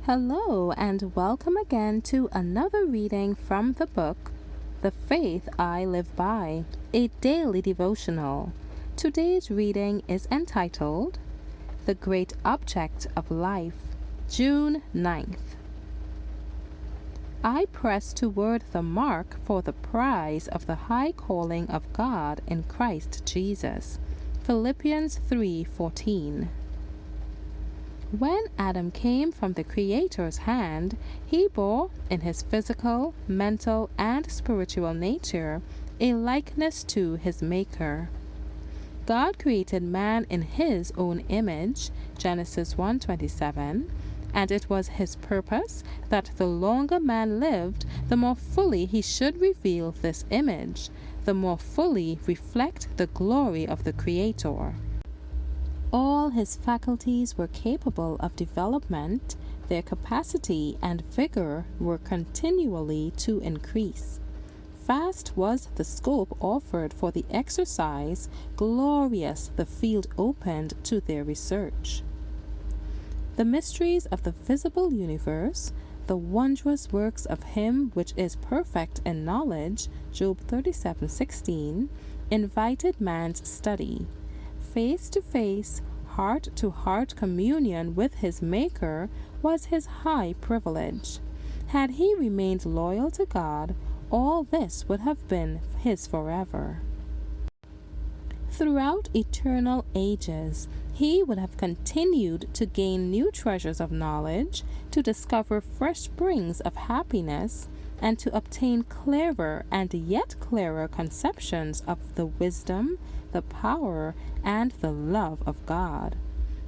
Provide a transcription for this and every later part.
Hello, and welcome again to another reading from the book, The Faith I Live By, a daily devotional. Today's reading is entitled, The Great Object of Life, June 9th. I press toward the mark for the prize of the high calling of God in Christ Jesus. Philippians 3:14. When Adam came from the Creator's hand, he bore, in his physical, mental, and spiritual nature, a likeness to his Maker. God created man in his own image, Genesis 1:27, and it was his purpose that the longer man lived, the more fully he should reveal this image, the more fully reflect the glory of the Creator. All his faculties were capable of development, their capacity and vigor were continually to increase. Vast was the scope offered for the exercise, glorious the field opened to their research. The mysteries of the visible universe, the wondrous works of him which is perfect in knowledge, Job 37:16, invited man's study. Face-to-face, heart-to-heart communion with his Maker was his high privilege. Had he remained loyal to God, all this would have been his forever. Throughout eternal ages, he would have continued to gain new treasures of knowledge, to discover fresh springs of happiness, and to obtain clearer and yet clearer conceptions of the wisdom, the power, and the love of God.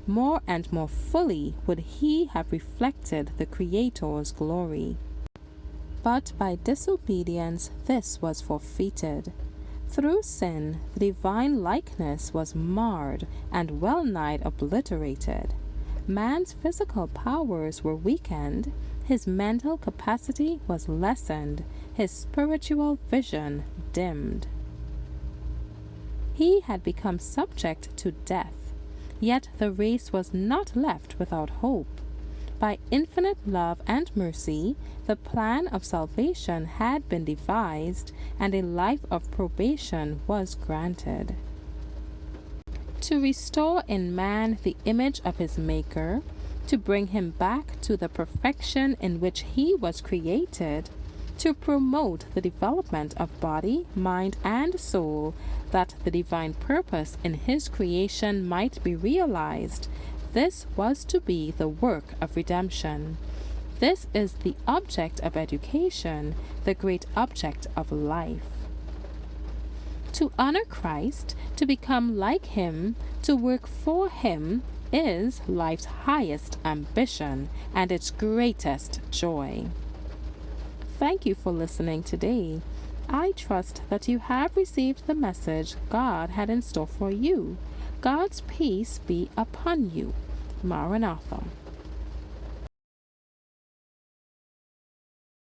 More and more fully would he have reflected the Creator's glory. But by disobedience this was forfeited. Through sin, the divine likeness was marred and well-nigh obliterated. Man's physical powers were weakened, his mental capacity was lessened, his spiritual vision dimmed. He had become subject to death, yet the race was not left without hope. By infinite love and mercy, the plan of salvation had been devised, and a life of probation was granted. To restore in man the image of his Maker, to bring him back to the perfection in which he was created, to promote the development of body, mind, and soul, that the divine purpose in his creation might be realized, this was to be the work of redemption. This is the object of education, the great object of life. To honor Christ, to become like him, to work for him, is life's highest ambition and its greatest joy. Thank you for listening today. I trust that you have received the message God had in store for you. God's peace be upon you. Maranatha.